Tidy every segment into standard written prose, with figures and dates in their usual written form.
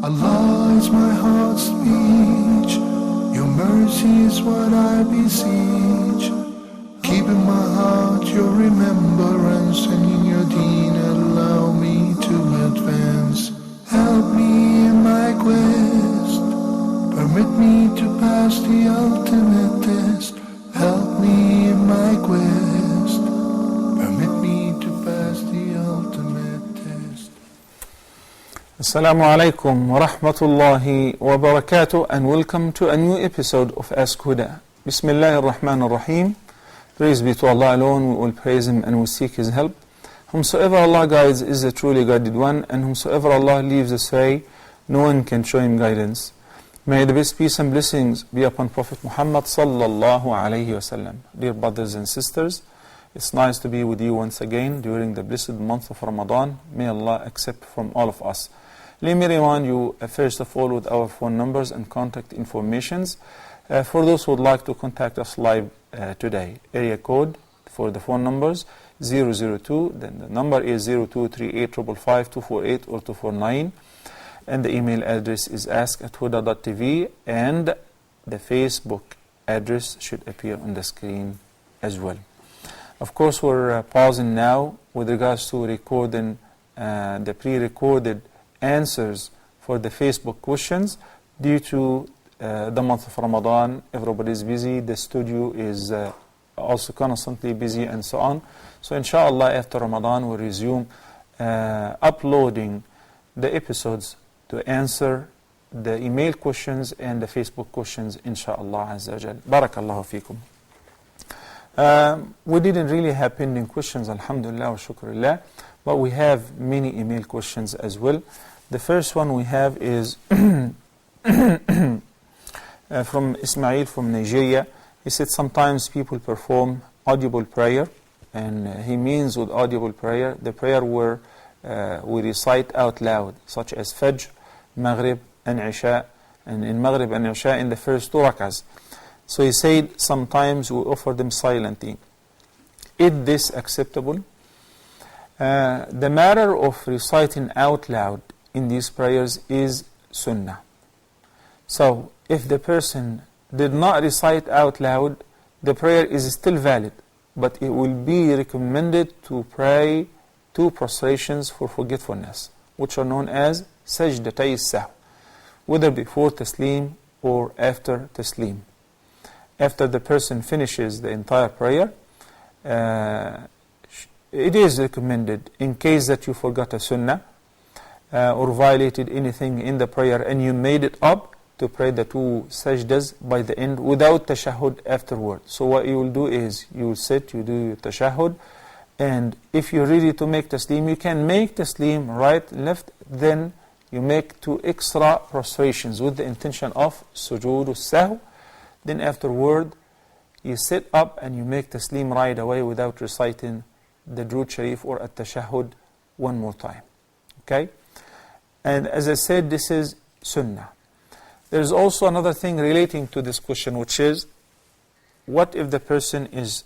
Allah is my heart's speech. Your mercy is what I beseech. Keep in my heart your remembrance, and in your deen allow me to advance. Help me in my quest. Permit me to pass the ultimate test. Help me in my quest. Permit me to pass the ultimate test. Assalamu alaikum wa rahmatullahi wa barakatuh, and welcome to a new episode of Ask Huda. Bismillahir Rahmanir Rahim. Praise be to Allah alone, we will praise Him and we seek His help. Whomsoever Allah guides is the truly guided one, and whomsoever Allah leaves astray, no one can show him guidance. May the best peace and blessings be upon Prophet Muhammad sallallahu alayhi wasallam. Dear brothers and sisters, it's nice to be with you once again during the blessed month of Ramadan. May Allah accept from all of us. Let me remind you first of all with our phone numbers and contact informations. For those who would like to contact us live today, area code for the phone numbers 002, then the number is 0238555248 or 249, and the email address is ask@huda.tv, and the Facebook address should appear on the screen as well. Of course, we're pausing now with regards to recording the pre-recorded answers for the Facebook questions due to the month of Ramadan. Everybody is busy, the studio is also constantly busy, and so on. So inshallah, after Ramadan we'll resume uploading the episodes to answer the email questions and the Facebook questions, inshallah azza wa jal. Barakallahu feekum. We didn't really have pending questions, alhamdulillah wa shukrillah, but we have many email questions as well. The first one we have is from Ismail from Nigeria. He said sometimes people perform audible prayer, and he means with audible prayer the prayer where we recite out loud, such as Fajr, Maghrib and Isha, and in Maghrib and Isha in the first two rakahs. So he said sometimes we offer them silently. Is this acceptable? The matter of reciting out loud in these prayers is sunnah. So if the person did not recite out loud, the prayer is still valid, but it will be recommended to pray two prostrations for forgetfulness, which are known as sajdatay sahw, whether before taslim or after taslim. After the person finishes the entire prayer, it is recommended, in case that you forgot a sunnah or violated anything in the prayer and you made it up, to pray the two sajdas by the end without tashahhud afterward. So what you will do is you will sit, you do your tashahhud, and if you're ready to make taslim, you can make taslim right, left, then you make two extra prostrations with the intention of sujood sahw. Then afterward you sit up and you make taslim right away without reciting the Durud Sharif or at-tashahhud one more time. Okay? And as I said, this is sunnah. There's also another thing relating to this question, which is, what if the person is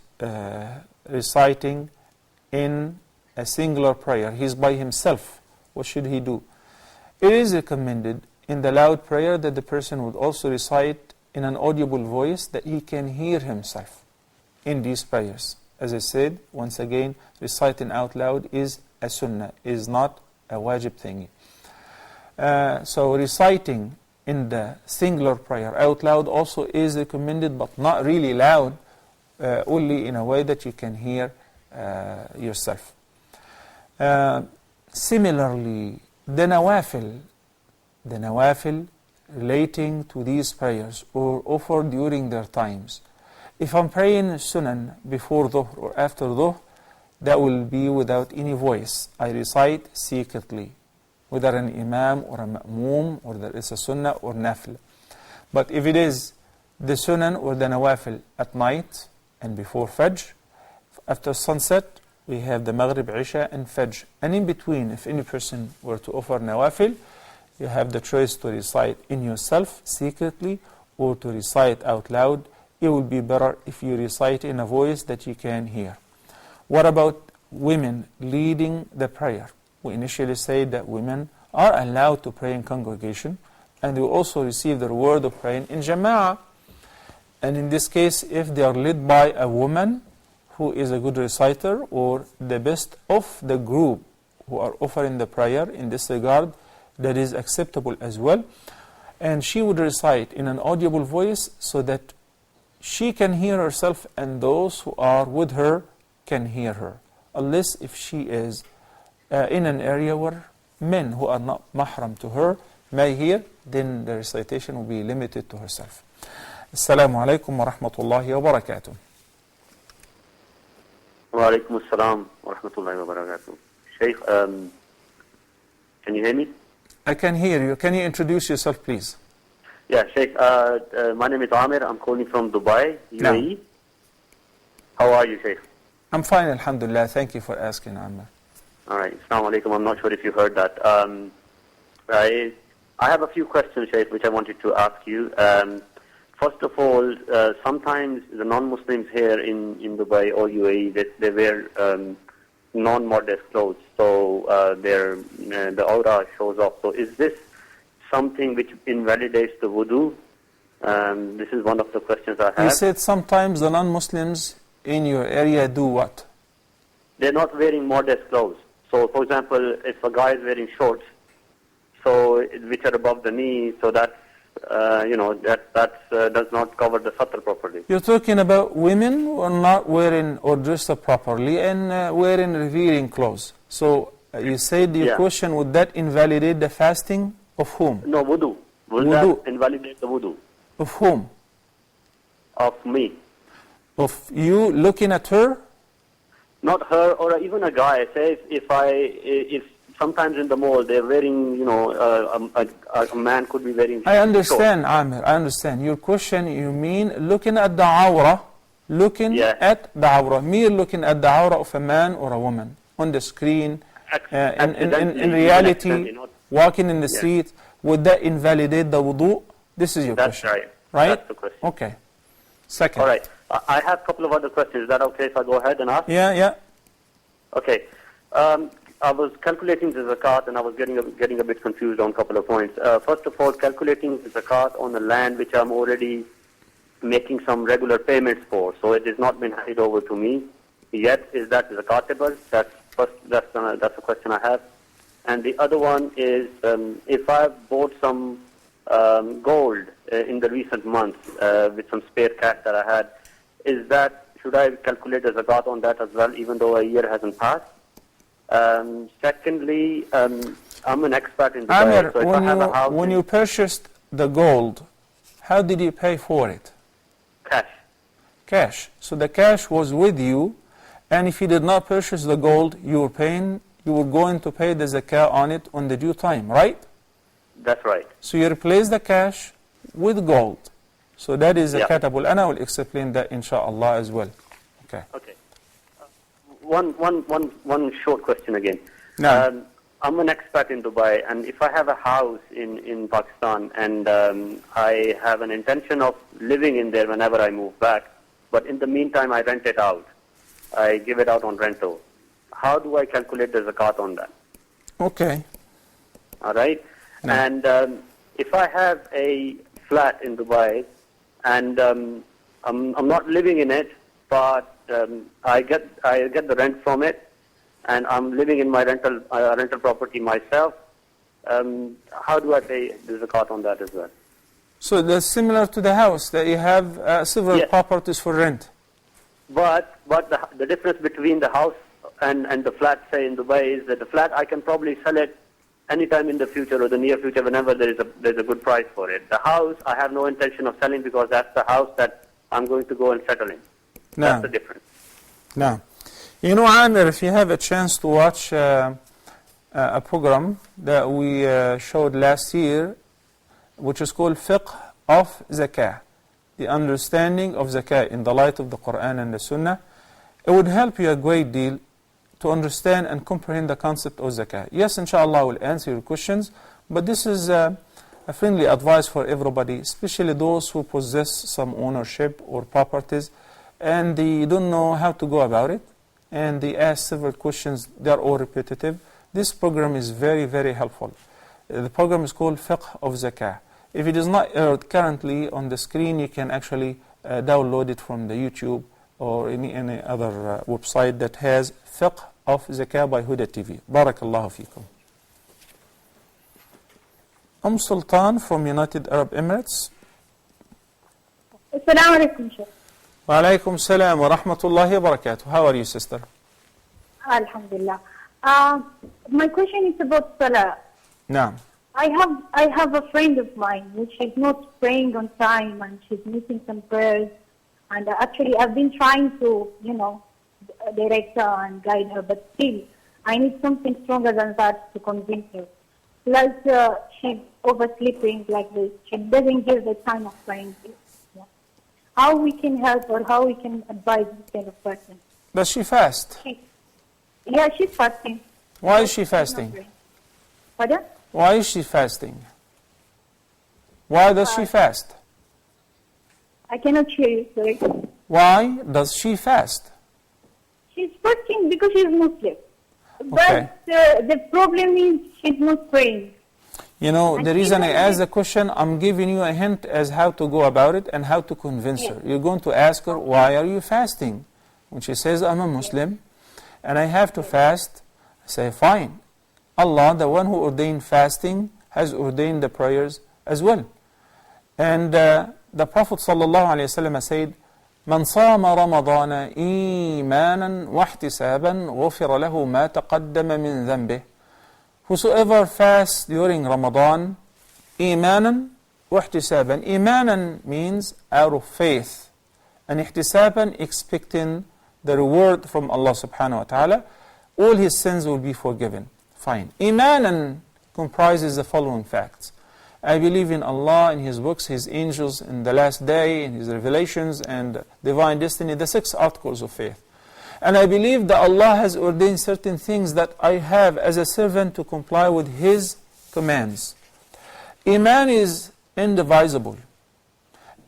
reciting in a singular prayer? He's by himself. What should he do? It is recommended in the loud prayer that the person would also recite in an audible voice that he can hear himself in these prayers. As I said, once again, reciting out loud is a sunnah, is not a wajib thing. So reciting in the singular prayer out loud also is recommended, but not really loud, only in a way that you can hear yourself. Similarly, the nawafil relating to these prayers or offered during their times. If I'm praying sunan before dhuhr or after dhuhr, that will be without any voice. I recite secretly, whether an imam or a ma'moom, or there is a sunnah or nafil. But if it is the sunan or the nawafil at night and before Fajr, after sunset, we have the Maghrib, Isha and Fajr. And in between, if any person were to offer nawafil, you have the choice to recite in yourself secretly or to recite out loud. It will be better if you recite in a voice that you can hear. What about women leading the prayer? We initially said that women are allowed to pray in congregation, and they will also receive the reward of praying in jama'ah. And in this case, if they are led by a woman who is a good reciter, or the best of the group who are offering the prayer in this regard, that is acceptable as well. And she would recite in an audible voice so that she can hear herself and those who are with her can hear her. Unless if she is in an area where men who are not mahram to her may hear, then the recitation will be limited to herself. Assalamu alaikum wa rahmatullahi wa barakatuh. Wa alaikum assalam wa rahmatullahi wa barakatuh. Shaykh, can you hear me? I can hear you. Can you introduce yourself, please? Yeah, Shaykh, my name is Amir. I'm calling from Dubai, UAE. No. How are you, Shaykh? I'm fine, alhamdulillah. Thank you for asking, Amir. All right. Assalamu alaikum. I'm not sure if you heard that. I have a few questions, Shaykh, which I wanted to ask you. First of all, sometimes the non-Muslims here in Dubai or UAE, they wear non-modest clothes, so the aura shows off. So is this something which invalidates the wudu? This is one of the questions I have. You said sometimes the non-Muslims in your area do what? They're not wearing modest clothes. So, for example, if a guy is wearing shorts, so which are above the knee, so that does not cover the satr properly. You're talking about women who are not wearing or dressed up properly and wearing revealing clothes. So you said your question, would that invalidate the fasting of whom? No, wudu. Will that invalidate the wudu? Of whom? Of me. Of you looking at her? Not her, or even a guy. Say if sometimes in the mall they're wearing, a man could be wearing. I understand, shorts. Amir. I understand. Your question, you mean looking at the awra, at the awra, mere looking at the awra of a man or a woman on the screen, in reality, walking in the street, would that invalidate the wudu? This is your question. That's right. Right? That's the question. Okay. Second. All right. I have a couple of other questions. Is that okay if I go ahead and ask? Yeah. Okay. I was calculating the zakat and I was getting a bit confused on a couple of points. First of all, calculating the zakat on the land which I'm already making some regular payments for, so it has not been handed over to me yet. Is that zakatable? That's a question I have. And the other one is, if I've bought some gold in the recent months with some spare cash that I had, should I calculate the zakat on that as well, even though a year hasn't passed? Secondly, I'm an expert in Dubai. Amir, So if I have a house when you purchased the gold, how did you pay for it? Cash. Cash. So the cash was with you, and if you did not purchase the gold, you were going to pay the zakah on it on the due time, right? That's right. So you replace the cash with gold. So that is zakatable, and I will explain that inshallah as well. Okay. Okay. One short question again. No. I'm an expat in Dubai, and if I have a house in Pakistan and I have an intention of living in there whenever I move back, but in the meantime I rent it out, I give it out on rental, how do I calculate the zakat on that? Okay. All right? No. And if I have a flat in Dubai and I'm not living in it, but I get the rent from it, and I'm living in my rental property myself, how do I pay the zakat on that as well? So that's similar to the house, that you have several properties for rent. But the difference between the house and the flat, say in Dubai, is that the flat I can probably sell it anytime in the future or the near future whenever there's a good price for it. The house I have no intention of selling because that's the house that I'm going to go and settle in. No. That's the difference. No. You know, Amir, if you have a chance to watch a program that we showed last year, which is called Fiqh of Zakah, the understanding of Zakah in the light of the Quran and the Sunnah, it would help you a great deal to understand and comprehend the concept of Zakah. Yes, inshallah, I will answer your questions, but this is a friendly advice for everybody, especially those who possess some ownership or properties and they don't know how to go about it, and they ask several questions, they are all repetitive. This program is very, very helpful. The program is called Fiqh of Zakah. If it is not aired currently on the screen, you can actually download it from the YouTube or any other website that has Fiqh of Zakah by Huda TV. Barakallahu feekum. Sultan from United Arab Emirates. Assalamu alaikum, Sheikh. Wa alaikum salam wa rahmatullahi wa barakatuh. How are you, sister? Alhamdulillah. My question is about Salah. Naam. I have a friend of mine which is not praying on time and she's missing some prayers. And actually I've been trying to, direct her and guide her, but still I need something stronger than that to convince her. Plus she's oversleeping like this. She doesn't give the time of praying. How we can help or how we can advise this kind of person? Does she fast? She's fasting. Why is she fasting? Pardon? Why is she fasting? Why does she fast? I cannot hear you, sorry. Why does she fast? She's fasting because she's Muslim. Okay. But the problem is she's not praying. The reason I asked the question, I'm giving you a hint as how to go about it and how to convince her. You're going to ask her, why are you fasting? When she says, I'm a Muslim and I have to fast, I say, fine. Allah, the one who ordained fasting, has ordained the prayers as well. And the Prophet ﷺ said, من صام رمضان إيمانا واحتسابا غفر له ما تقدم من ذنبه. Whosoever fasts during Ramadan, إيمانا واحتسابا. إيمانا means out of faith, and ihtisaban expecting the reward from Allah subhanahu wa ta'ala. All his sins will be forgiven. Fine. Imanan comprises the following facts. I believe in Allah, in His books, His angels, in the last day, in His revelations, and divine destiny, the 6 articles of faith. And I believe that Allah has ordained certain things that I have as a servant to comply with His commands. Iman is indivisible.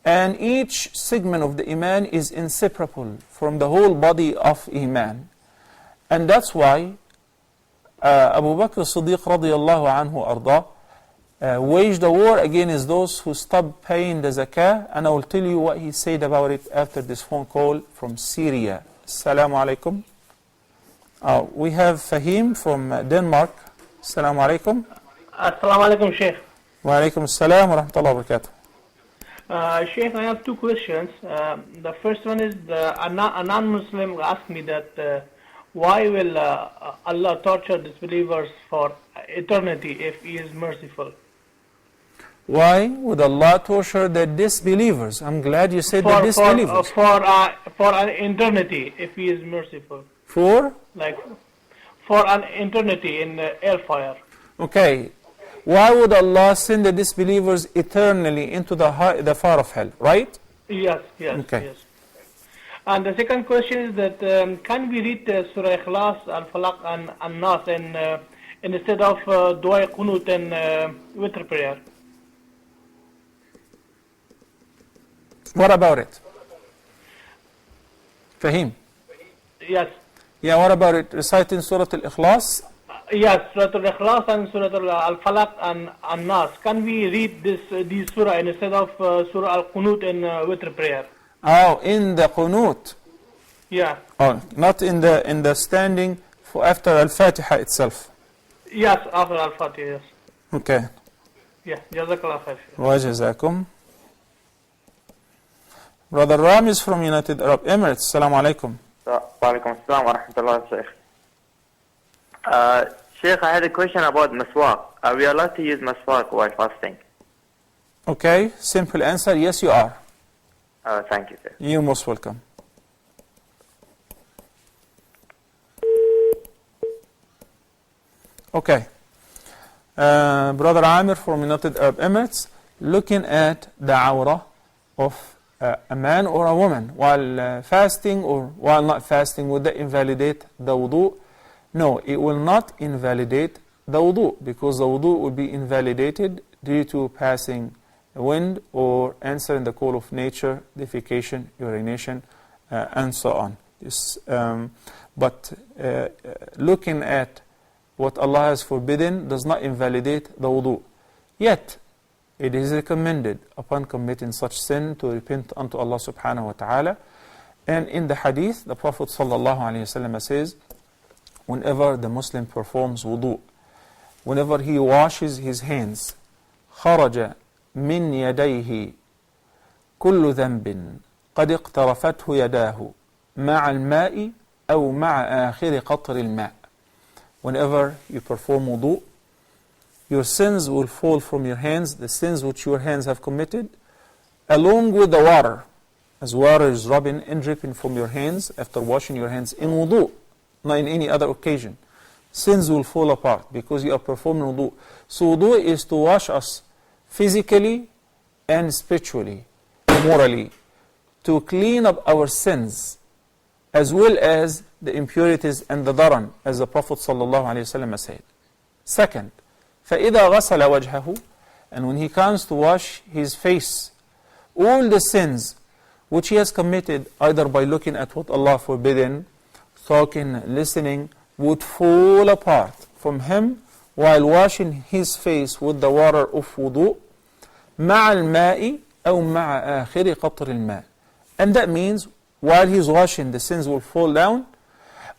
And each segment of the Iman is inseparable from the whole body of Iman. And that's why Abu Bakr as-Siddiq radiyallahu anhu arda waged a war against those who stopped paying the zakah, and I will tell you what he said about it after this phone call from Syria. Assalamu alaikum. We have Fahim from Denmark. Assalamu alaikum. Assalamu alaikum, Sheikh. Wa alaikum assalam wa rahmatullahi wa barakatuh. Sheikh, I have 2 questions. The first one is, a non-Muslim asked me that why will Allah torture disbelievers for eternity if He is merciful? Why would Allah torture the disbelievers? I'm glad you said the disbelievers. For an eternity if He is merciful. For? Like, for an eternity in the hellfire. Okay. Why would Allah send the disbelievers eternally into the fire of hell, right? Yes. Okay. Yes. And the second question is that can we read Surah Ikhlas, Al-Falaq and An-Nas instead of Dua Qunut and Witr prayer? What about it? Fahim? Yes. Yeah, what about it? Reciting Surah Al-Ikhlas? Yes, Surah Al-Ikhlas and Surah Al-Falaq and An-Nas. Can we read these surah instead of Surah Al-Qunut and Witr prayer? Oh, in the Qunut. Yeah. Oh, not in the standing for after Al-Fatiha itself. Yes, after Al-Fatiha, yes. Okay. Yeah, Jazakallah khair. Wa jazakum. Brother Ramiz from United Arab Emirates. Assalamu alaikum. Wa alaikum assalam wa rahmatullah, Sheikh. Sheikh, I had a question about maswak. Are we allowed to use maswak while fasting? Okay, simple answer, yes you are. Thank you, sir. You're most welcome. Okay. Brother Amir from United Arab Emirates, looking at the awrah of a man or a woman while fasting or while not fasting, would that invalidate the wudu? No, it will not invalidate the wudu, because the wudu will be invalidated due to passing wind or answering the call of nature, defecation, urination, and so on. But looking at what Allah has forbidden does not invalidate the wudu. Yet, it is recommended upon committing such sin to repent unto Allah subhanahu wa ta'ala. And in the hadith, the Prophet sallallahu alayhi wasallam says, whenever the Muslim performs wudu, whenever he washes his hands, خرج من يديه كل ذنب قد اقترفته يداه مع الماء أو مع آخر قطر الماء. Whenever you perform wudu, your sins will fall from your hands, the sins which your hands have committed, along with the water. As water is rubbing and dripping from your hands after washing your hands in wudu, not in any other occasion. Sins will fall apart because you are performing wudu. So wudu is to wash us physically and spiritually, morally, to clean up our sins, as well as the impurities and the daran, as the Prophet ﷺ said. Second, فَإِذَا غَسَلَ وَجْهَهُ, and when he comes to wash his face, all the sins which he has committed, either by looking at what Allah forbidden, talking, listening, would fall apart from him while washing his face with the water of wudu, مع الماء أو مع آخر قطر الماء. And that means while he's washing, the sins will fall down,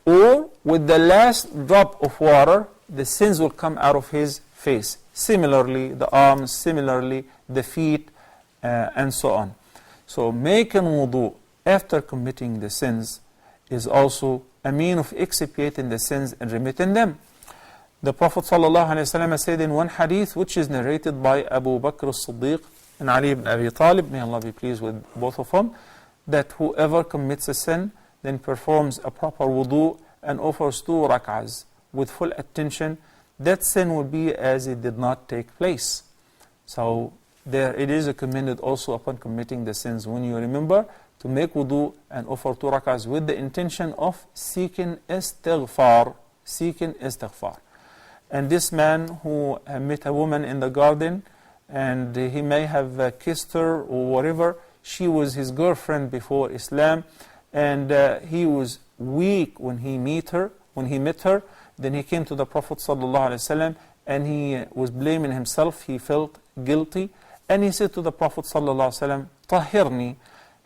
or with the last drop of water, the sins will come out of his face. Similarly, the arms, similarly, the feet, and so on. So making wudu after committing the sins is also a mean of expiating the sins and remitting them. The Prophet ﷺ said in one hadith, which is narrated by Abu Bakr as-Siddiq and Ali ibn Abi Talib, may Allah be pleased with both of them, that whoever commits a sin, then performs a proper wudu and offers 2 rak'ahs with full attention, that sin will be as it did not take place. So there it is recommended also upon committing the sins, when you remember, to make wudu and offer 2 rak'ahs with the intention of seeking istighfar. And this man who met a woman in the garden, and he may have kissed her or whatever, she was his girlfriend before Islam, and he was weak when he met her. Then he came to the Prophet ﷺ, and he was blaming himself. He felt guilty, and he said to the Prophet ﷺ, "Tahirni."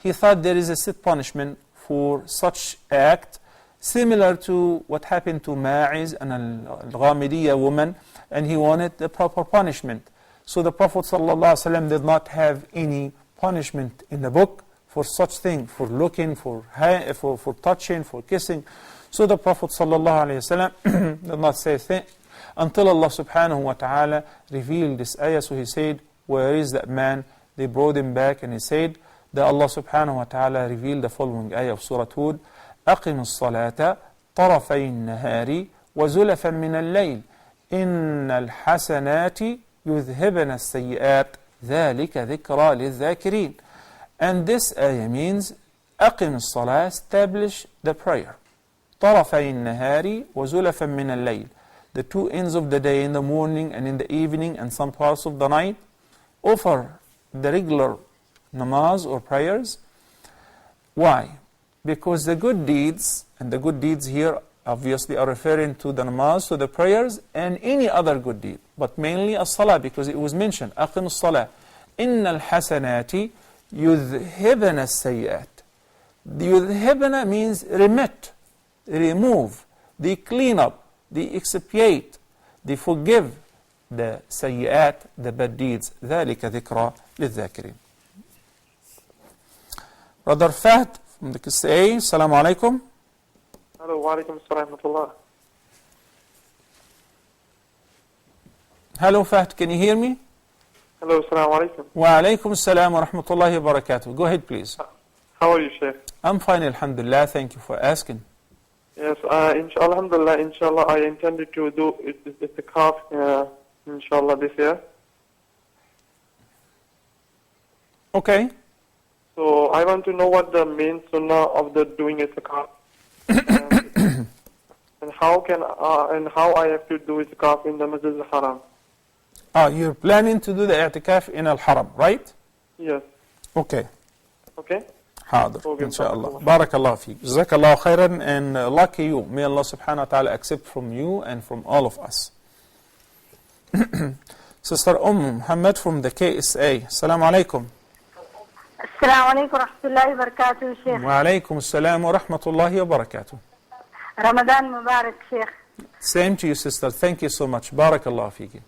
He thought there is a set punishment for such act, similar to what happened to Ma'iz and al-Ghamidiyya woman, and he wanted the proper punishment. So the Prophet ﷺ did not have any punishment in the book for such thing, for looking, for touching, for kissing. So the Prophet ﷺ did not say thing until Allah subhanahu wa ta'ala revealed this ayah. So he said, where is that man? They brought him back, and he said that Allah subhanahu wa ta'ala revealed the following ayah of Surah Hud: أقم الصلاة طرفي النهار وزلفا من الليل إن الحسنات يذهبن السيئات ذلك ذكرى للذاكرين. And this ayah means أقم الصلاة, establish the prayer. طرفي النهار وزلفا من الليل, the 2 ends of the day, in the morning and in the evening and some parts of the night. Offer the regular namaz or prayers. Why? Because the good deeds, and the good deeds here obviously are referring to the namaz, to the prayers, and any other good deed, but mainly as-salah, because it was mentioned, أقم الصلاة إن الحسنات يذهبن السيئات. يذهبن means remit, remove, they clean up, they expiate, they forgive the sayyat, the bad deeds. ذلك ذكرى للذاكرين. Brother Fahd from the QSA, Assalamu alaikum. Hello, wa alaikum assalam wa rahmatullah. Hello Fahd, can you hear me? Hello, assalamu alaikum. Wa alaikum assalam wa rahmatullahi wa barakatuh. Go ahead please. How are you, Sheikh? I'm fine, alhamdulillah, thank you for asking. Yes, alhamdulillah, inshallah, I intended to do itikaf, inshallah, this year. Okay. So I want to know what the main sunnah of the doing itikaf, and how I have to do itikaf in the Masjid al-Haram. You're planning to do the i'tikaf in al-Haram, right? Yes. Okay. Okay. حاضر Okay, إن شاء الله. barakallah. بارك الله فيك. جزاك الله خيرا, and lucky you. May Allah subhanahu wa ta'ala accept from you and from all of us. Sister Muhammad from the KSA. Assalamu alaikum. السلام عليكم ورحمة الله وبركاته شيخ. وعليكم السلام ورحمة الله وبركاته. رمضان مبارك شيخ. Same to you, sister. Thank you so much. بارك الله فيك.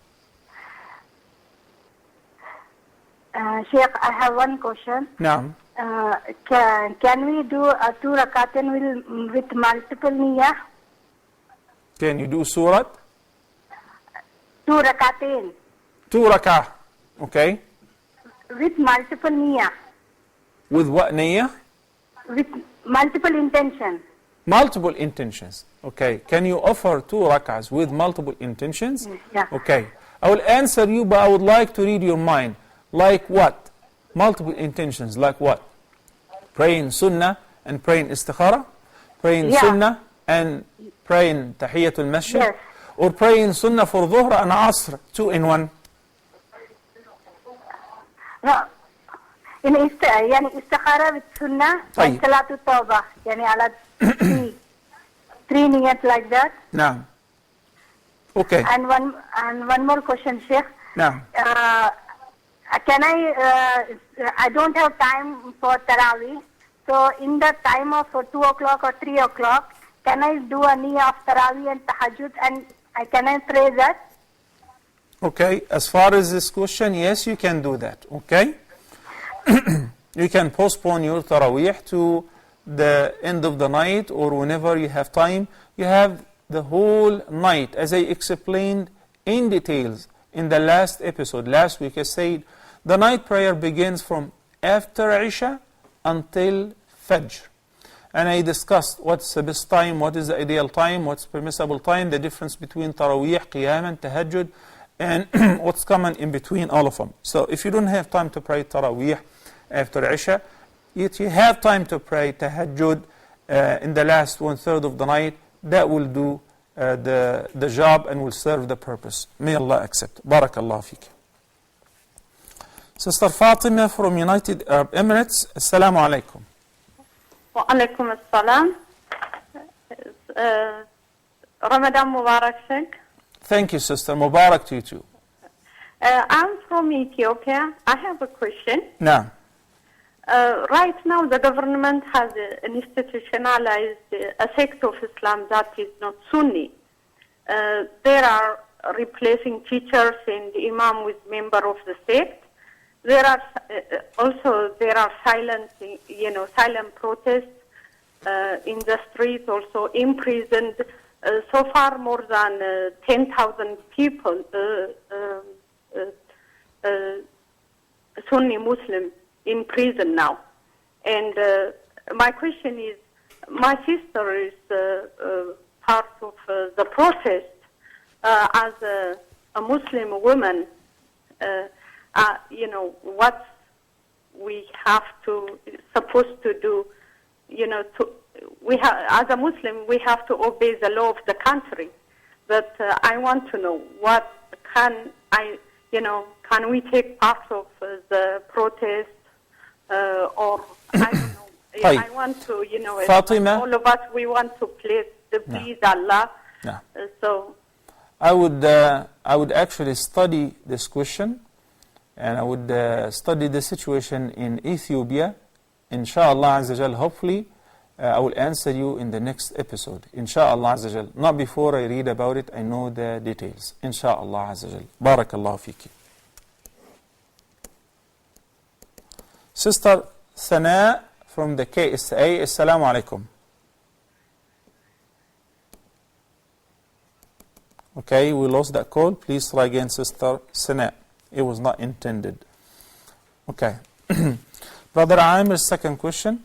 Sheikh, I have one question. نعم. Can we do a 2 rakatain with multiple niyyah? Can you do surah? 2 rakatain 2 rak'ah. Okay. with multiple niyyah, With what niyyah? with multiple intention. Multiple intentions. Okay. Can you offer 2 rak'ahs with multiple intentions? Yeah. Okay. I will answer you, but I would like to read your mind. Like what? Multiple intentions. Like what? Praying sunnah and praying istikhara? Praying Yeah. sunnah and praying tahiyatul masjid? Yes. Or praying sunnah for dhuhr and asr, 2 in 1? No. يعني استخارة بالسنة طيب. صلاة التوبة يعني على 3 niyyat like that. نعم. Okay. And one more question, Sheikh. نعم. Can I don't have time for Taraweeh. So in the time of 2 o'clock or 3 o'clock, can I do a niyyah of Taraweeh and Tahajjud, and can I pray that? Okay, as far as this question, yes, you can do that, okay? You can postpone your Taraweeh to the end of the night or whenever you have time. You have the whole night, as I explained in details in the last episode. Last week I said the night prayer begins from after Isha until Fajr. And I discussed what's the best time, what is the ideal time, what's permissible time, the difference between Taraweeh, Qiyam and Tahajjud, and what's common in between all of them. So if you don't have time to pray Taraweeh after Isha, yet you have time to pray Tahajjud in the last 1/3 of the night, that will do the job and will serve the purpose. May Allah accept. Barakallah fiqh. Sister Fatima from United Arab Emirates, Assalamu alaikum. وعليكم السلام. Ramadan Mubarak Sheikh. Thank you, Sister. Mubarak to you too. I'm from Ethiopia. I have a question. Now, Right now, the government has institutionalized a sect of Islam that is not Sunni. They are replacing teachers and imam with member of the sect. There are there are silent protests in the street, also imprisoned. So far, more than 10,000 people, Sunni Muslim, in prison now. And my question is, my sister is part of the protest as a Muslim woman. What we have to supposed to do. As a Muslim, we have to obey the law of the country. But I want to know what can we take part of the protest or I don't know. I want to, Fatima? all of us, we want to please Allah. No. So I would actually study this question, and I would study the situation in Ethiopia. Inshallah Azza Jal, hopefully I will answer you in the next episode. Inshallah Azza Jal. Not before I read about it, I know the details. Inshallah Azza Jal. Barakallahu fiki. Sister Sana from the KSA, Assalamu alaikum. Okay, we lost that call. Please try again, Sister Sana. It was not intended. Okay. Brother Amir's second question.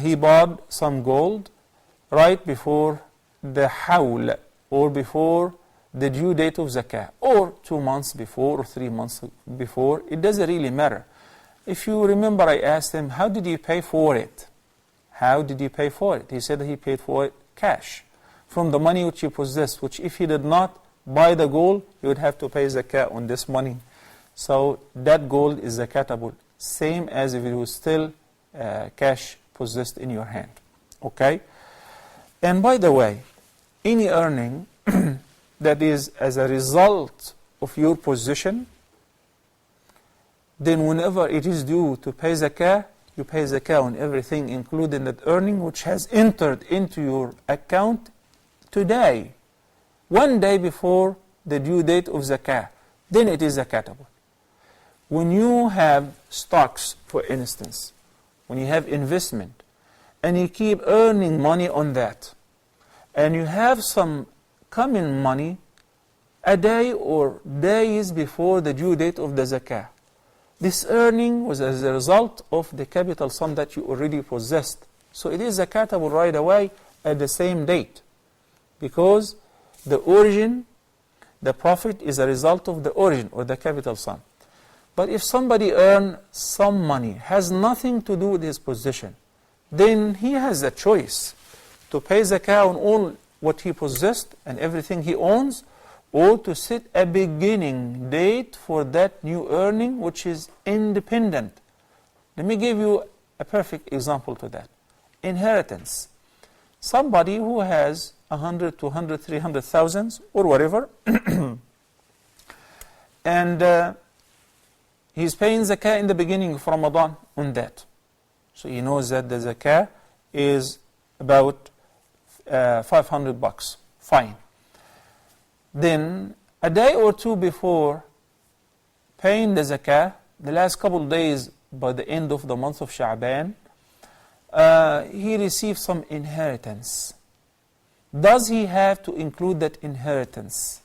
He bought some gold right before the hawl, or before the due date of zakah, or 2 months before, or 3 months before. It doesn't really matter. If you remember, I asked him, how did you pay for it? How did you pay for it? He said he paid for it cash, from the money which he possessed, which if he did not buy the gold, he would have to pay zakah on this money. So that gold is zakatable, same as if it was still cash possessed in your hand. Okay? And by the way, any earning that is as a result of your possession, then whenever it is due to pay zakah, you pay zakah on everything, including that earning which has entered into your account today, one day before the due date of zakah. Then it is zakatable. When you have stocks, for instance, when you have investment, and you keep earning money on that, and you have some coming money a day or days before the due date of the zakah, this earning was as a result of the capital sum that you already possessed. So it is zakatable right away at the same date, because the origin, the profit is a result of the origin or the capital sum. But if somebody earns some money, has nothing to do with his possession, then he has a choice to pay zakah on all what he possessed and everything he owns, or to set a beginning date for that new earning which is independent. Let me give you a perfect example to that. Inheritance. Somebody who has 100, 200, 300,000 or whatever, and he's paying zakah in the beginning of Ramadan on that. So he knows that the zakah is about $500. Fine. Then a day or two before paying the zakah, the last couple of days by the end of the month of Sha'ban, he received some inheritance. Does he have to include that inheritance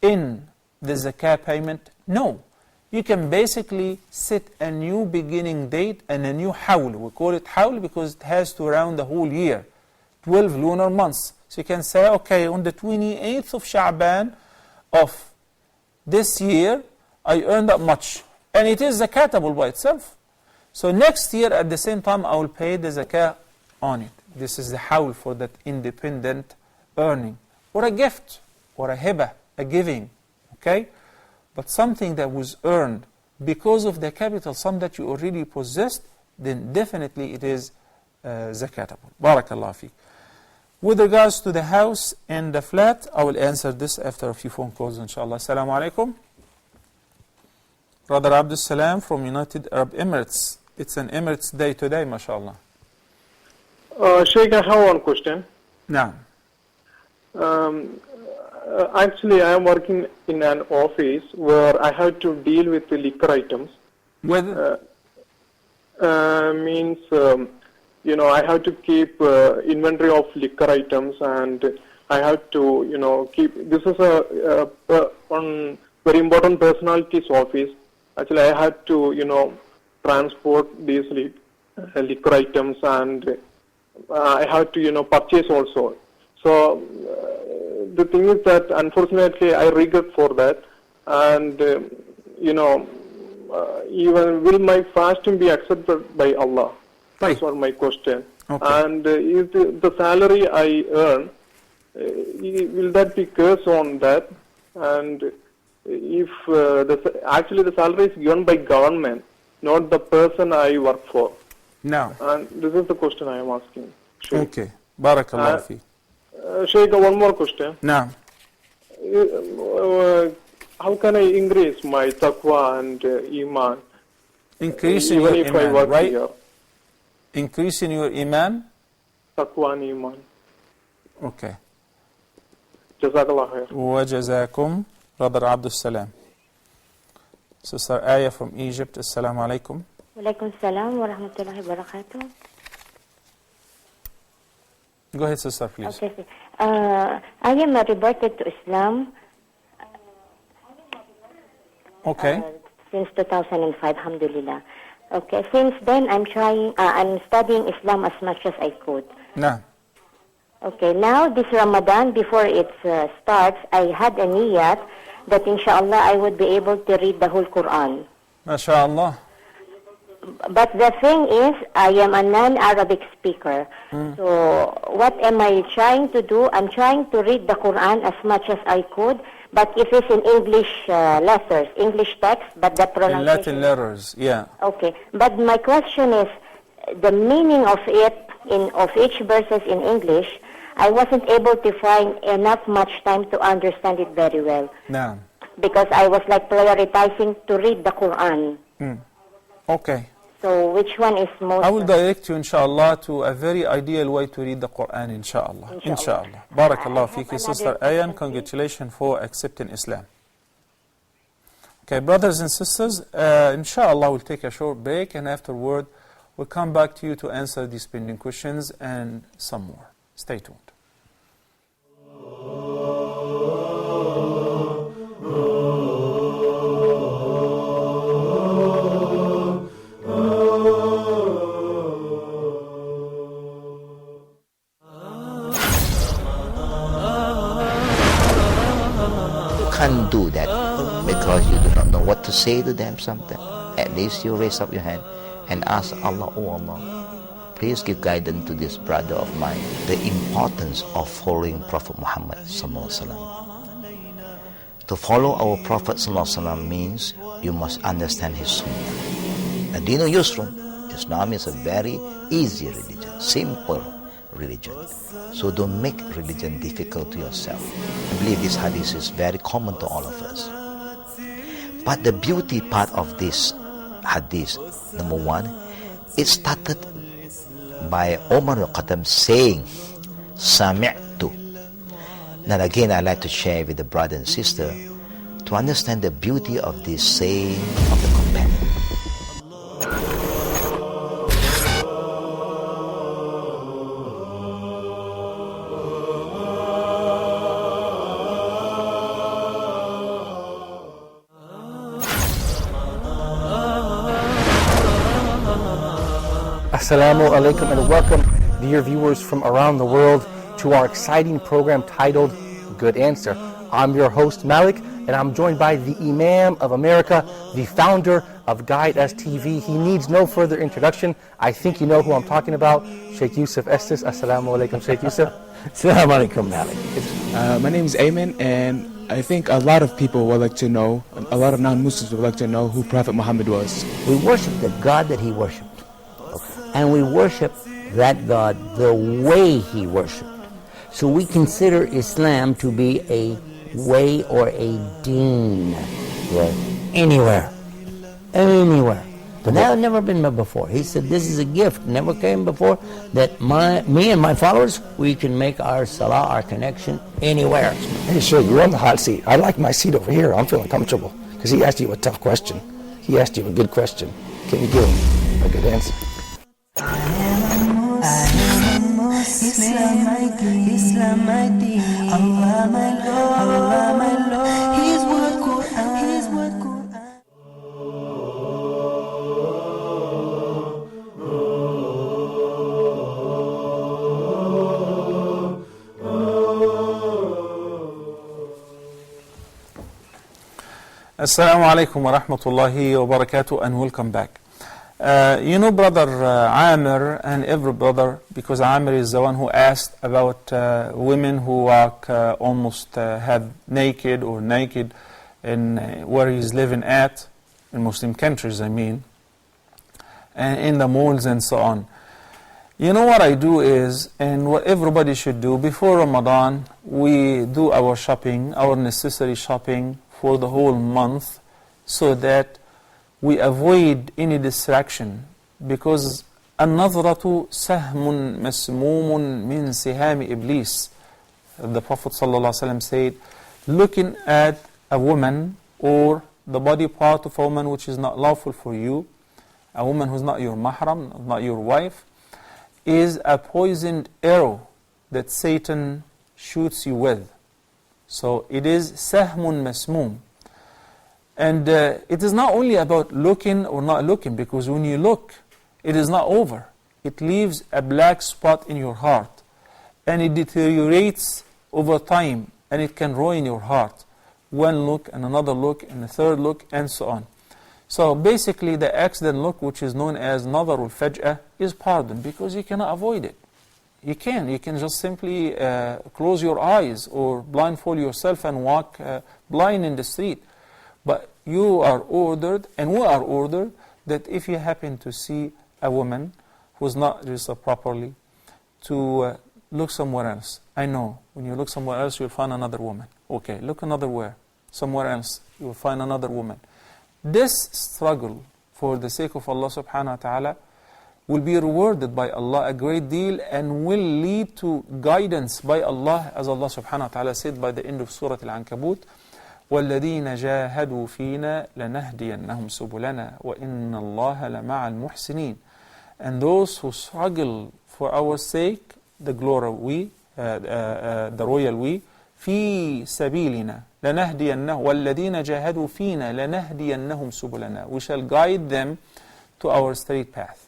in the zakah payment? No. You can basically set a new beginning date and a new hawl. We call it hawl because it has to round the whole year, 12 lunar months. So you can say, okay, on the 28th of Sha'ban of this year, I earned that much. And it is zakatable by itself. So next year, at the same time, I will pay the zakah on it. This is the hawl for that independent earning. Or a gift, or a hibah, a giving. Okay? But something that was earned because of the capital sum that you already possessed, then definitely it is zakatable. Barakallah fiqh. With regards to the house and the flat, I will answer this after a few phone calls, inshallah. Assalamu alaikum. Brother Abdul Salam from United Arab Emirates. It's an Emirates day today, mashallah. Sheikh, I have one question. Now. Actually, I am working in an office where I have to deal with the liquor items. Whether means, I have to keep inventory of liquor items, and I have to, keep. This is one very important personality's office. Actually, I had to, transport these liquor items, and I have to, purchase also. So the thing is that unfortunately I regret for that, and even will my fasting be accepted by Allah? That's what my question. Okay. And if the salary I earn, will that be cursed on that? And if actually the salary is given by government, not the person I work for. No. And this is the question I am asking. Okay. Barakallah fi. Sheikh, one more question. No. How can I increase my taqwa and iman? Increasing even your if I iman, work right? here? Increasing your iman? Taqwa and iman. Okay. Jazakallah khair. وجزاكم Brother Abdul Salam. Sister Aya from Egypt. Assalamu alaikum. Walaikum salam wa rahmatullahi wa barakatuh. Go ahead, sister, please. Okay. I am reverted to Islam. Okay. Since 2005, alhamdulillah. Okay. Since then, I'm studying Islam as much as I could. No. Okay. Now, this Ramadan, before it starts, I had a niyat that inshallah I would be able to read the whole Quran. MashaAllah. But the thing is, I am a non-Arabic speaker. So what am I trying to do? I'm trying to read the Quran as much as I could, but if it's in English letters, English text, but the pronunciation... In Latin letters, yeah. Okay. But my question is, the meaning of it, of each verses in English, I wasn't able to find enough much time to understand it very well. No. Because I was like prioritizing to read the Quran. Okay. So which one is most... I will direct you, inshallah, to a very ideal way to read the Quran, inshallah. Inshallah. Barakallah fiki, Sister Ayan. Congratulations for accepting Islam. Okay, brothers and sisters, inshallah, we'll take a short break, and afterward, we'll come back to you to answer these pending questions and some more. Stay tuned. Can't do that because you do not know what to say to them sometimes. At least you raise up your hand and ask Allah, oh Allah, please give guidance to this brother of mine. The importance of following Prophet Muhammad sallallahu alaihi wasallam. To follow our Prophet sallallahu alaihi wasallam means you must understand his sunnah. Adinu Yusrun, Islam is a very easy religion, simple religion. So don't make religion difficult to yourself. I believe this hadith is very common to all of us. But the beauty part of this hadith, number one, it started by Umar al-Khattab saying, Sami'tu. Now again, I'd like to share with the brother and sister to understand the beauty of this saying of the companion. Assalamu alaikum and welcome, dear viewers from around the world, to our exciting program titled Good Answer. I'm your host Malik, and I'm joined by the Imam of America, the founder of Guide Us TV. He needs no further introduction. I think you know who I'm talking about, Sheikh Yusuf Estes. Assalamu alaikum, Sheikh Yusuf. Assalamu alaikum, Malik. My name is Ayman, and I think a lot of people would like to know, a lot of non-Muslims would like to know who Prophet Muhammad was. We worship the God that he worshipped. And we worship that God the way he worshipped. So we consider Islam to be a way or a deen. Right. Anywhere. But that had never been before. He said this is a gift, never came before, that me and my followers, we can make our salah, our connection, anywhere. Hey, sure, you're on the hot seat. I like my seat over here. I'm feeling comfortable. Because he asked you a tough question. He asked you a good question. Can you give him a good answer? Islam my deen, Allah my Lord, His word Quran. Assalamu alaikum wa rahmatullahi wa barakatuh, and welcome back. You know, brother Amir, and every brother, because Amir is the one who asked about women who walk almost have naked or naked in where he's living at, in Muslim countries I mean, and in the malls and so on. You know what I do is, and what everybody should do, before Ramadan we do our shopping, our necessary shopping for the whole month, so that we avoid any distraction, because النظرة سهم مسموم من سهام إبليس. The Prophet ﷺ said, looking at a woman or the body part of a woman which is not lawful for you, a woman who's not your mahram, not your wife, is a poisoned arrow that Satan shoots you with. So it is sahmun masmoom. And it is not only about looking or not looking, because when you look, it is not over. It leaves a black spot in your heart, and it deteriorates over time, and it can ruin your heart. One look, and another look, and a third look, and so on. So basically the accident look, which is known as nadarul faj'ah, is pardoned, because you cannot avoid it. You can just simply close your eyes or blindfold yourself and walk blind in the street. But you are ordered, and we are ordered, that if you happen to see a woman who's not registered properly to look somewhere else. I know, when you look somewhere else, you'll find another woman. Okay, look another somewhere else, you'll find another woman. This struggle for the sake of Allah subhanahu wa ta'ala will be rewarded by Allah a great deal and will lead to guidance by Allah, as Allah subhanahu wa ta'ala said by the end of Surah Al-Ankabut, وَالَّذِينَ جَاهَدُوا فِينَا لَنَهْدِيَنَّهُمْ سُبُلَنَا وَإِنَّ اللَّهَ لَمَعَ الْمُحْسِنِينَ. And those who struggle for our sake, the glory we, the royal we, في سبيلنا لنهدينه والذين جاهدوا فينا لنهدينهم سبلنا. We shall guide them to our straight path.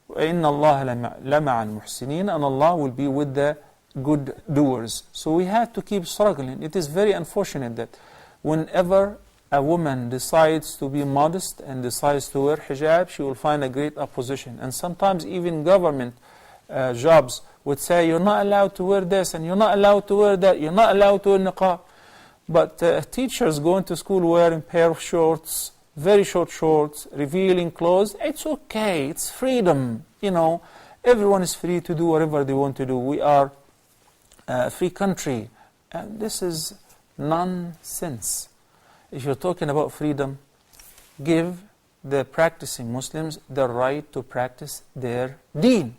وإن الله لمع المحسنين, and Allah will be with the good doers. So we have to keep struggling. It is very unfortunate that whenever a woman decides to be modest and decides to wear hijab, she will find a great opposition. And sometimes even government jobs would say, you're not allowed to wear this, and you're not allowed to wear that, you're not allowed to wear niqab. But teachers going to school wearing pair of shorts, very short shorts, revealing clothes, it's okay, it's freedom. You know, everyone is free to do whatever they want to do. We are a free country. And this is nonsense. If you're talking about freedom, give the practicing Muslims the right to practice their deen.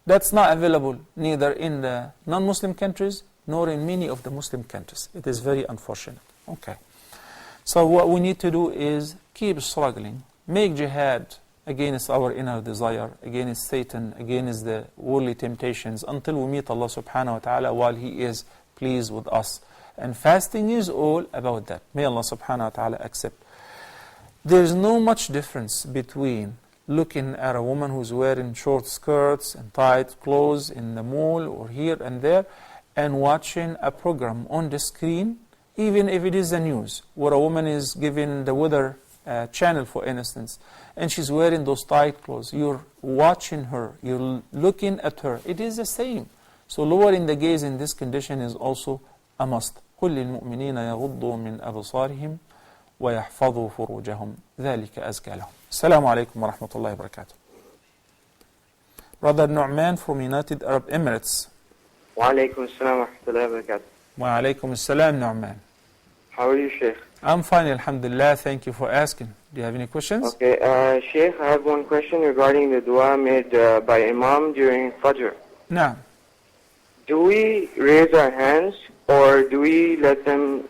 That's not available neither in the non-Muslim countries nor in many of the Muslim countries. It is very unfortunate. Okay. So what we need to do is keep struggling, make jihad against our inner desire, against Satan, against the worldly temptations, until we meet Allah subhanahu wa ta'ala while He is pleased with us. And fasting is all about that. May Allah subhanahu wa ta'ala accept. There is no much difference between looking at a woman who's wearing short skirts and tight clothes in the mall or here and there, and watching a program on the screen, even if it is the news, where a woman is giving the weather channel, for instance, and she's wearing those tight clothes. You're watching her, you're looking at her. It is the same. So lowering the gaze in this condition is also a must. قُلْ لِلْمُؤْمِنِينَ يَغُضُّوا مِنْ أَبْصَارِهِمْ وَيَحْفَظُوا فُرُوجَهُمْ ذَلِكَ أَزْكَى لَهُمْ. Assalamu alaikum wa rahmatullahi wa barakatuh. Brother Nu'man from United Arab Emirates. Wa alaikum assalam wa rahmatullahi wa barakatuh. Wa alaikum assalam, Nu'man. How are you, Sheikh? I'm fine, alhamdulillah. Thank you for asking. Do you have any questions? Okay, Sheikh, I have one question regarding the dua made by Imam during Fajr. No. Do we raise our hands, or do we let them,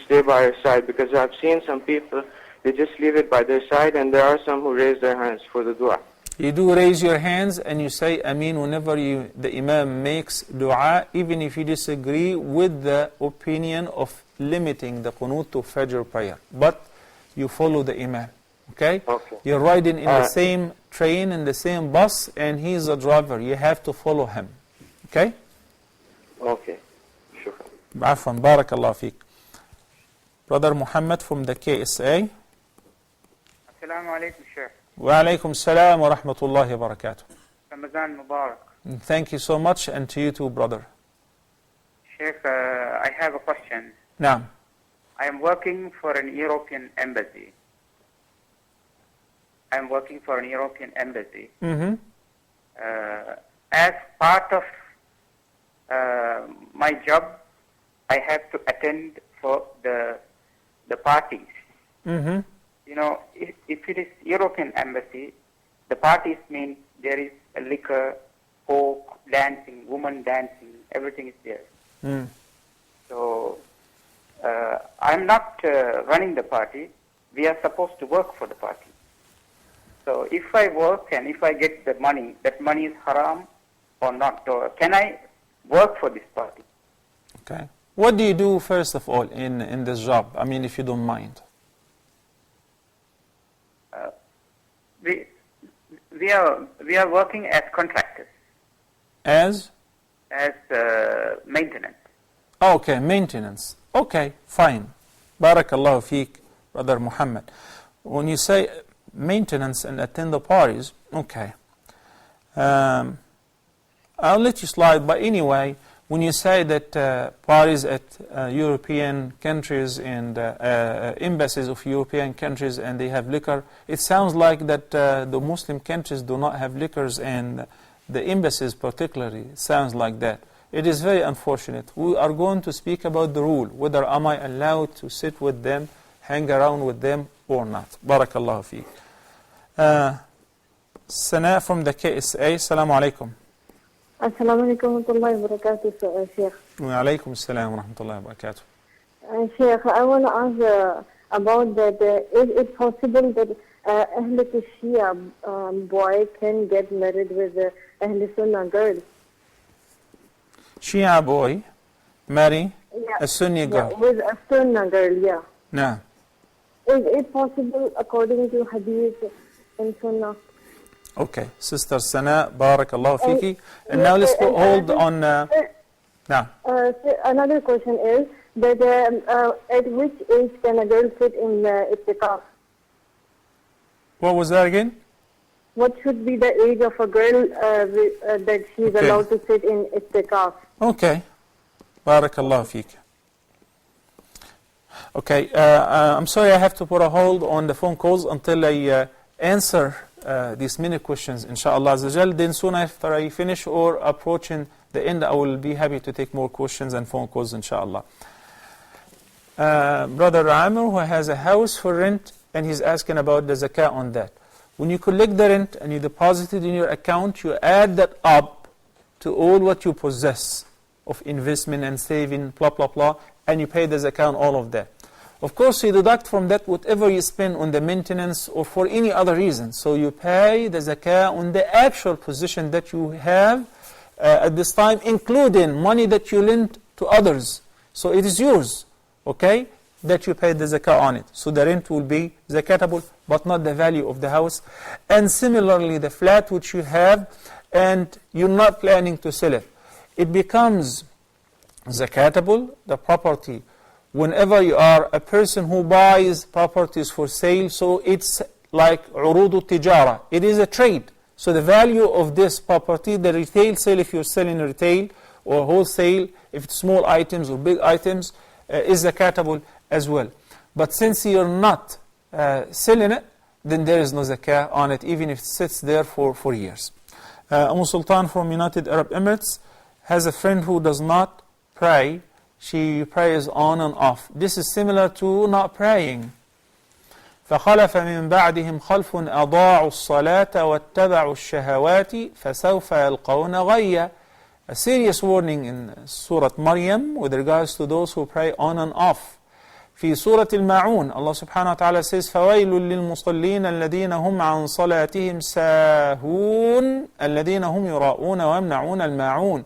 stay by our side? Because I've seen some people, they just leave it by their side, and there are some who raise their hands for the dua. You do raise your hands and you say Ameen whenever the Imam makes dua, even if you disagree with the opinion of limiting the qunut to Fajr prayer. But you follow the Imam. Okay? You're riding in the same train, in the same bus, and he's a driver. You have to follow him. Okay? Okay. Afwan, barakallah feek. Brother Muhammad from the KSA. Assalamu alaikum, Sheikh. Wa alaikum salam wa rahmatullahi wa barakatuh. Ramadan Mubarak. Thank you so much, and to you too, brother. Sheikh, I have a question. Naam. I am working for an European embassy. Mm-hmm. As part of my job, I have to attend for the parties. Mm-hmm. If it is European embassy, the parties mean there is a liquor, folk, dancing, woman dancing, everything is there. Mm. So I'm not running the party. We are supposed to work for the party. So if I work and if I get the money, that money is haram or not? Or can I work for this party? Okay. What do you do first of all in this job? I mean, if you don't mind. We are working as contractors. As Maintenance. Okay, maintenance. Okay, fine. Barakallahu feek, Brother Muhammad. When you say maintenance and attend the parties, okay. I'll let you slide, but anyway, when you say that parties at European countries and embassies of European countries and they have liquor, it sounds like that the Muslim countries do not have liquors, and the embassies particularly, it sounds like that. It is very unfortunate. We are going to speak about the rule, whether am I allowed to sit with them, hang around with them or not. Barakallahu feek. Sana from the KSA, Assalamu alaikum. Assalamu alaikum wa rahmatullahi wa barakatuh, Sheikh. Wa alaikum assalam wa rahmatullahi wa barakatuh. Sheikh, I want to ask about that. Is it possible that Ahl Shia boy can get married with Ahl Sunnah girl? Shia boy marry a Sunni girl? Yeah, with a Sunnah girl, yeah. No. Is it possible according to Hadith and Sunnah? Okay, Sister Sana, Barakallahu Fiki. And now let's hold on. Now. Another question is that at which age can a girl sit in itikaf? What was that again? What should be the age of a girl that she's allowed to sit in itikaf? Okay, Barakallahu Fiki. Okay, I'm sorry I have to put a hold on the phone calls until I answer these many questions, inshallah azza. Then soon after I finish or approaching the end, I will be happy to take more questions and phone calls, inshallah. Brother Amir, who has a house for rent, and he's asking about the zakah on that. When you collect the rent and you deposit it in your account, you add that up to all what you possess of investment and saving, blah, blah, blah, and you pay the zakah on all of that. Of course, you deduct from that whatever you spend on the maintenance or for any other reason. So you pay the zakah on the actual position that you have at this time, including money that you lent to others. So it is yours, okay, that you pay the zakah on it. So the rent will be zakatable, but not the value of the house. And similarly, the flat which you have and you're not planning to sell it, it becomes zakatable, the property, whenever you are a person who buys properties for sale. So it's like urudu tijara, it is a trade. So the value of this property, the retail sale, if you're selling retail, or wholesale, if it's small items or big items, is zakatable as well. But since you're not selling it, then there is no zakah on it, even if it sits there for years. Sultan from United Arab Emirates has a friend who does not pray. She prays on and off. This is similar to not praying. فخلف من بعدهم خلف أضاعوا الصلاة واتبعوا الشهوات فسوف يلقون غيا. A serious warning in Surah Maryam with regards to those who pray on and off. في سورة الماعون Allah subhanahu wa ta'ala says فويل للمصلين الذين هم عن صلاتهم ساهون الذين هم يراءون ويمنعون الماعون.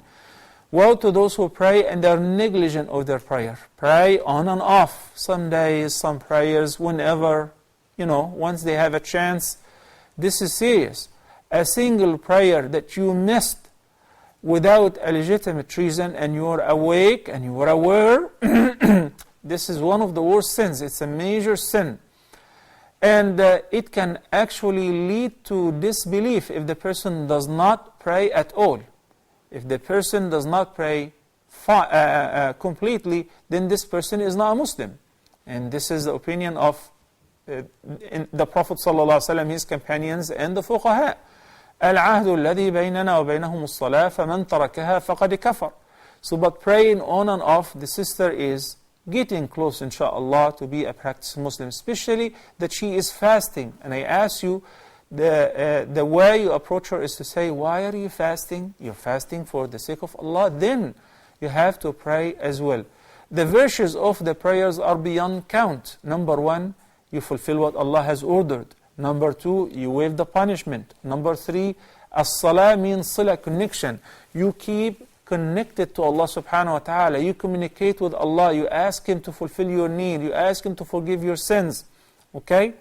Woe to those who pray and they are negligent of their prayer. Pray on and off. Some days, some prayers, whenever, once they have a chance. This is serious. A single prayer that you missed without a legitimate reason and you are awake and you are aware, this is one of the worst sins. It's a major sin. And it can actually lead to disbelief if the person does not pray at all. If the person does not pray completely, then this person is not a Muslim. And this is the opinion of the Prophet ﷺ, his companions, and the fuqaha. العهد الذي بيننا وبينهم الصلاة فمن تركها فقد كفر. So but praying on and off, the sister is getting close, inshaAllah, to be a practicing Muslim, especially that she is fasting. And I ask you, the way you approach her is to say, why are you fasting? You're fasting for the sake of Allah. Then you have to pray as well. The virtues of the prayers are beyond count. Number one, you fulfill what Allah has ordered. Number two, you waive the punishment. Number three, as-salah means sila, connection. You keep connected to Allah subhanahu wa ta'ala. You communicate with Allah. You ask Him to fulfill your need. You ask Him to forgive your sins. Okay?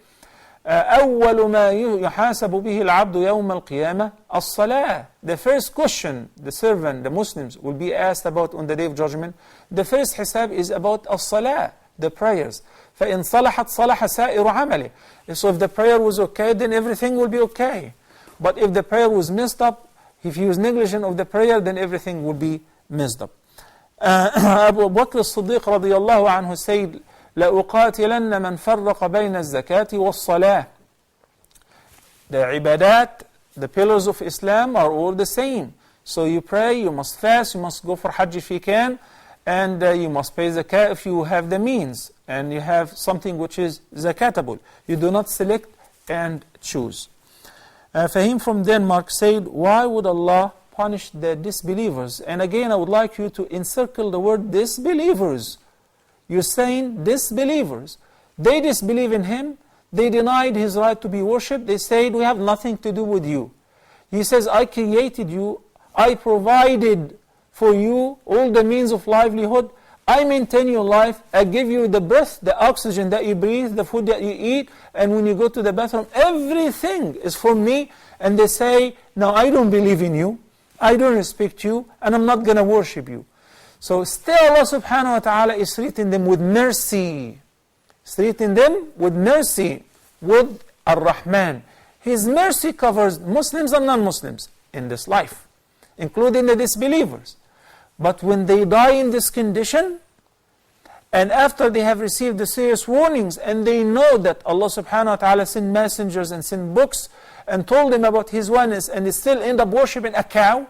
أول ما يحاسب به العبد يوم القيامة الصلاة. The first question the servant, the Muslims, will be asked about on the Day of Judgment, the first hisab is about الصلاة, the prayers. فإن صلحت صلح سائر عمله. So if the prayer was okay, then everything will be okay. But if the prayer was messed up, if he was negligent of the prayer, then everything will be messed up. Abu Bakr as-Siddiq radiyallahu anhu said, لَأُقَاتِلَنَّ مَنْ فَرَّقَ بَيْنَ الزَّكَاةِ وَالصَّلَاةِ. The ibadat, the pillars of Islam are all the same. So you pray, you must fast, you must go for Hajj if you can, and you must pay zakah if you have the means, and you have something which is zakatable. You do not select and choose. Fahim from Denmark said, why would Allah punish the disbelievers? And again, I would like you to encircle the word disbelievers. You're saying disbelievers. They disbelieve in Him. They denied His right to be worshipped. They said, we have nothing to do with you. He says, I created you. I provided for you all the means of livelihood. I maintain your life. I give you the breath, the oxygen that you breathe, the food that you eat, and when you go to the bathroom, everything is from me. And they say, no, I don't believe in you. I don't respect you, and I'm not going to worship you. So still Allah subhanahu wa ta'ala is treating them with mercy. He's treating them with mercy, with Ar-Rahman. His mercy covers Muslims and non-Muslims in this life, including the disbelievers. But when they die in this condition, and after they have received the serious warnings, and they know that Allah subhanahu wa ta'ala sent messengers and sent books, and told them about His oneness, and they still end up worshipping a cow,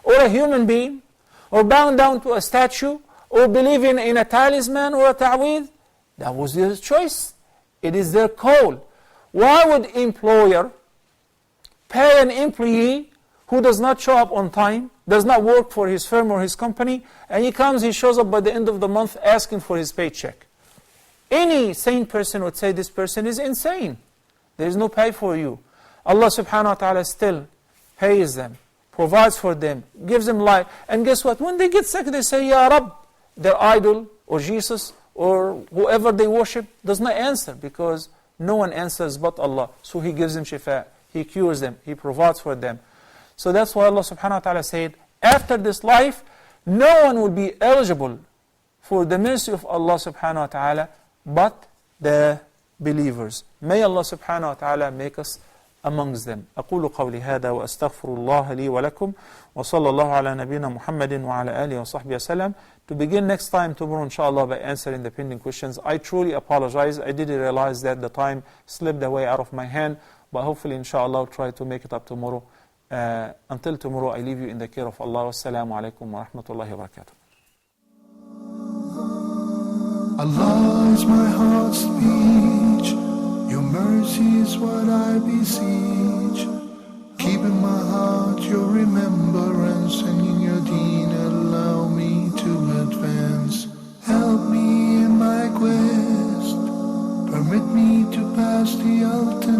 or a human being, or bowing down to a statue, or believing in a talisman or a ta'weed, that was their choice. It is their call. Why would employer pay an employee who does not show up on time, does not work for his firm or his company, and he shows up by the end of the month asking for his paycheck? Any sane person would say this person is insane. There is no pay for you. Allah subhanahu wa ta'ala still pays them, provides for them, gives them life. And guess what? When they get sick, they say, Ya Rab. Their idol, or Jesus, or whoever they worship, does not answer, because no one answers but Allah. So He gives them shifa, He cures them, He provides for them. So that's why Allah subhanahu wa ta'ala said, after this life, no one will be eligible for the mercy of Allah subhanahu wa ta'ala but the believers. May Allah subhanahu wa ta'ala make us amongst them. أقول قولي هذا وأستغفر الله لي ولكم وصلى الله على نبينا محمد وعلى آله وصحبه وسلم. To begin next time tomorrow inshallah by answering the pending questions. I truly apologize. I didn't realize that the time slipped away out of my hand, but hopefully inshallah I'll try to make it up tomorrow. Until tomorrow, I leave you in the care of Allah. Wassalamu alaikum wa rahmatullahi wa barakatuh. Allah is my heart's speech. Your mercy is what I beseech. Keep in my heart your remembrance, and in your deen allow me to advance. Help me in my quest. Permit me to pass the ultimate